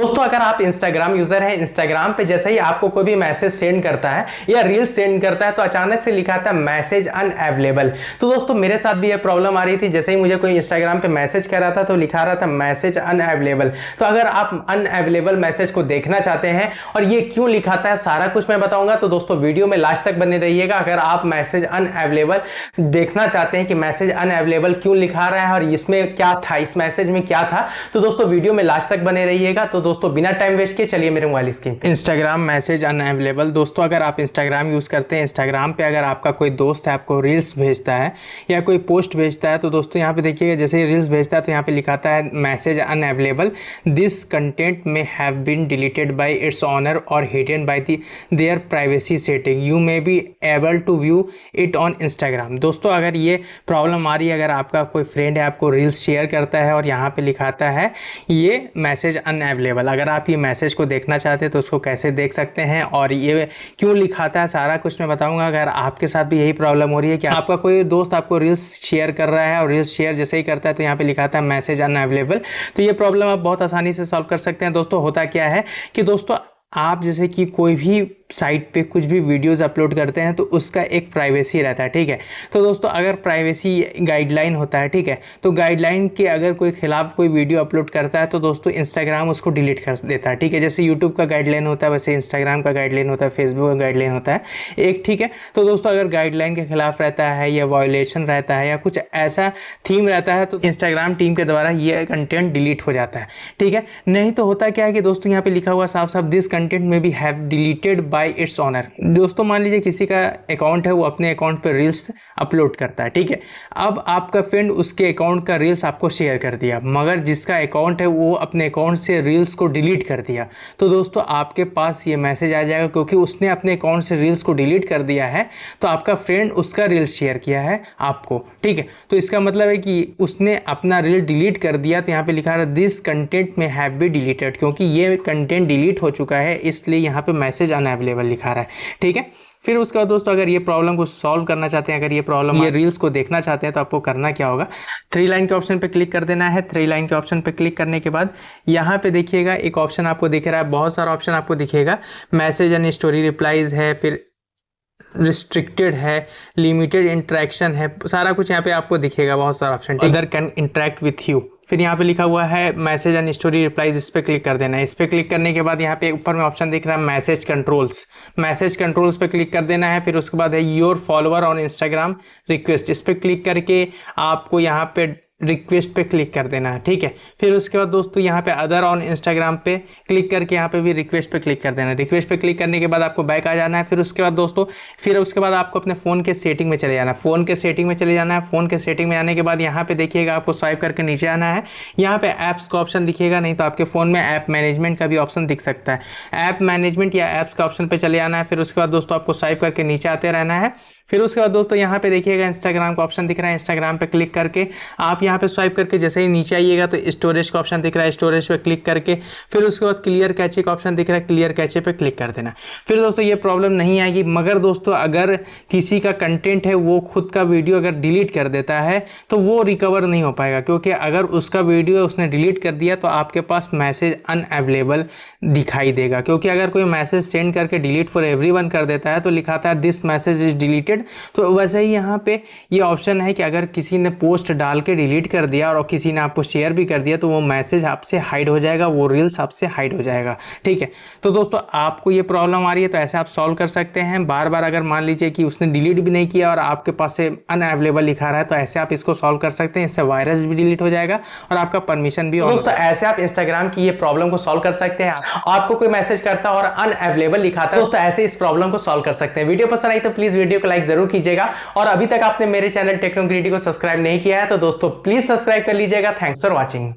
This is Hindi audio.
दोस्तों अगर आप इंस्टाग्राम यूजर हैं, इंस्टाग्राम पे जैसे ही आपको कोई भी मैसेज सेंड करता है या रील सेंड करता है तो अचानक से लिखा था मैसेज अनअवेलेबल। तो दोस्तों मेरे साथ भी ये प्रॉब्लम आ रही थी, जैसे ही मुझे कोई इंस्टाग्राम पे मैसेज कर रहा था तो लिखा रहा था मैसेज अनअवेलेबल। तो अगर आप अनअवेलेबल मैसेज को देखना चाहते हैं और ये क्यों लिखा था सारा कुछ मैं बताऊंगा, तो दोस्तों वीडियो में लास्ट तक बने रहिएगा। अगर आप मैसेज अनअवेलेबल देखना चाहते हैं कि मैसेज अनअवेलेबल क्यों लिखा रहा है और इसमें क्या था, इस मैसेज में क्या था, तो दोस्तों वीडियो में लास्ट तक बने रहिएगा। तो दोस्तों बिना टाइम वेस्ट किए चलिए मेरे मोबाइल स्क्रीन पे इंस्टाग्राम मैसेज अनअवेलेबल। दोस्तों अगर आप इंस्टाग्राम यूज करते हैं, इंस्टाग्राम पे अगर आपका कोई दोस्त है आपको रील्स भेजता है या कोई पोस्ट भेजता है, तो दोस्तों यहाँ पे देखिएगा जैसे ही रील्स भेजता है तो यहाँ पे लिखाता है message unavailable, this content may have been deleted by its owner or hidden by their privacy setting, you may be able to view it on Instagram. दोस्तों अगर ये प्रॉब्लम आ रही है, अगर आपका कोई फ्रेंड है आपको रील्स शेयर करता है और यहाँ पे लिखाता है ये मैसेज अनअवेलेबल, अगर आप ये मैसेज को देखना चाहते हैं तो उसको कैसे देख सकते हैं और ये क्यों लिखाता है सारा कुछ मैं बताऊंगा। अगर आपके साथ भी यही प्रॉब्लम हो रही है कि आपका कोई दोस्त आपको रील्स शेयर कर रहा है और रील्स शेयर जैसे ही करता है तो यहाँ पे लिखाता है मैसेज अनअवेलेबल, तो ये प्रॉब्लम आप बहुत आसानी से सॉल्व कर सकते हैं। दोस्तों होता क्या है कि दोस्तों आप जैसे कि कोई भी साइट पे कुछ भी वीडियोस अपलोड करते हैं तो उसका एक प्राइवेसी रहता है, ठीक है। तो दोस्तों अगर प्राइवेसी गाइडलाइन होता है, ठीक है, तो गाइडलाइन के अगर कोई खिलाफ कोई वीडियो अपलोड करता है तो दोस्तों इंस्टाग्राम उसको डिलीट कर देता है, ठीक है। जैसे यूट्यूब का गाइडलाइन होता है वैसे इंस्टाग्राम का गाइडलाइन होता है, फेसबुक का गाइडलाइन होता है एक, ठीक है। तो दोस्तों अगर गाइडलाइन के खिलाफ रहता है या वायोलेशन रहता है या कुछ ऐसा थीम रहता है तो इंस्टाग्राम टीम के द्वारा ये कंटेंट डिलीट हो जाता है, ठीक है। नहीं तो होता क्या है कि दोस्तों यहाँ पे लिखा हुआ साफ साफ दिस कंटेंट में भी have deleted by its owner. दोस्तों मान लीजिए किसी का अकाउंट है, वो अपने अकाउंट पर रील्स अपलोड करता है, ठीक है। अब आपका फ्रेंड उसके अकाउंट का रील्स आपको शेयर कर दिया, मगर जिसका अकाउंट है वो अपने अकाउंट से रील्स को डिलीट कर दिया, तो दोस्तों आपके पास ये मैसेज आ जाएगा क्योंकि उसने अपने अकाउंट से रील्स को डिलीट कर दिया है तो आपका फ्रेंड उसका रील्स शेयर किया है आपको, ठीक है। तो इसका मतलब है कि उसने अपना रील डिलीट कर दिया, तो यहाँ पे लिखा है this content may have be deleted, क्योंकि ये कंटेंट डिलीट हो चुका है इसलिए यहाँ पे मैसेज अनअवेलेबल लिखा रहा है, ठीक है। फिर उसके बाद दोस्तों अगर ये प्रॉब्लम को सॉल्व करना चाहते हैं, अगर ये प्रॉब्लम ये रील्स को देखना चाहते हैं तो आपको करना क्या होगा, 3 लाइन के ऑप्शन पे क्लिक कर देना है। 3 लाइन के ऑप्शन पे क्लिक करने के बाद यहाँ पे देखिएगा एक ऑप्शन आपको दिख रहा है, बहुत सारा ऑप्शन आपको दिखेगा, मैसेज एंड स्टोरी रिप्लाईज है, फिर रिस्ट्रिक्टेड है, लिमिटेड इंटरेक्शन है, सारा कुछ यहाँ पे आपको दिखेगा, बहुत सारा option, other can interact with you. फिर यहाँ पे लिखा हुआ है मैसेज एंड स्टोरी रिप्लाईज, इस पर क्लिक कर देना है। इस पर क्लिक करने के बाद यहाँ पे ऊपर में ऑप्शन दिख रहा है मैसेज कंट्रोल्स, मैसेज कंट्रोल्स पे क्लिक कर देना है। फिर उसके बाद है your follower on Instagram request, इस पर क्लिक करके आपको यहाँ पे रिक्वेस्ट पे क्लिक कर देना है, ठीक है। फिर उसके बाद दोस्तों यहाँ पे अदर ऑन इंस्टाग्राम पे क्लिक करके यहाँ पे भी रिक्वेस्ट पे क्लिक कर देना है। रिक्वेस्ट पे क्लिक करने के बाद आपको बैक आ जाना है। फिर उसके बाद दोस्तों उसके बाद आपको अपने फ़ोन के सेटिंग में चले जाना है, फ़ोन के सेटिंग में चले जाना है। फ़ोन के सेटिंग में आने के बाद यहाँ पे देखिएगा आपको स्वाइप करके नीचे आना है, यहाँ पे ऐप्स का ऑप्शन दिखेगा, नहीं तो आपके फ़ोन में ऐप मैनेजमेंट का भी ऑप्शन दिख सकता है। ऐप मैनेजमेंट या ऐप्स का ऑप्शन पर चले जाना है। फिर उसके बाद दोस्तों आपको स्वाइप करके नीचे आते रहना है। फिर उसके बाद दोस्तों यहाँ पे देखिएगा इंस्टाग्राम का ऑप्शन दिख रहा है, इंस्टाग्राम पे क्लिक करके आप यहाँ पे स्वाइप करके जैसे ही नीचे आइएगा तो स्टोरेज का ऑप्शन दिख रहा है, स्टोरेज पे क्लिक करके फिर उसके बाद क्लियर कैचे का ऑप्शन दिख रहा है, क्लियर कैचे पे क्लिक कर देना। फिर दोस्तों ये प्रॉब्लम नहीं आएगी, मगर दोस्तों अगर किसी का कंटेंट है वो खुद का वीडियो अगर डिलीट कर देता है तो वो रिकवर नहीं हो पाएगा, क्योंकि अगर उसका वीडियो उसने डिलीट कर दिया तो आपके पास मैसेज अनअवेलेबल दिखाई देगा। क्योंकि अगर कोई मैसेज सेंड करके डिलीट फॉर एवरीवन कर देता है तो लिखाता है दिस मैसेज इज डिलीटेड, तो वैसे ही यहाँ पे ये ऑप्शन है कि अगर किसी ने पोस्ट डाल के डिलीट कर दिया और किसी ने आपको शेयर भी कर दिया तो वो मैसेज आपसे हाइड हो जाएगा, वो रील्स आपसे हाइड हो जाएगा, ठीक है। तो दोस्तों आपको ये प्रॉब्लम आ रही है तो ऐसे आप सॉल्व कर सकते हैं। बार बार अगर मान लीजिए कि उसने डिलीट भी नहीं किया और आपके पास से अनअवेलेबल लिखा रहा है तो ऐसे आप इसको सॉल्व कर सकते हैं। इससे वायरस भी डिलीट हो जाएगा और आपका परमिशन भी। दोस्तों ऐसे आप इंस्टाग्राम की ये प्रॉब्लम को सॉल्व कर सकते हैं। आपको कोई मैसेज करता है और अनअवेलेबल लिखाता है, दोस्तों ऐसे इस प्रॉब्लम को सॉल्व कर सकते हैं। वीडियो पसंद आई तो प्लीज वीडियो को लाइक जरूर कीजिएगा और अभी तक आपने मेरे चैनल टेक्नो ग्रीडी को सब्सक्राइब नहीं किया है तो दोस्तों प्लीज सब्सक्राइब कर लीजिएगा। Thanks for watching.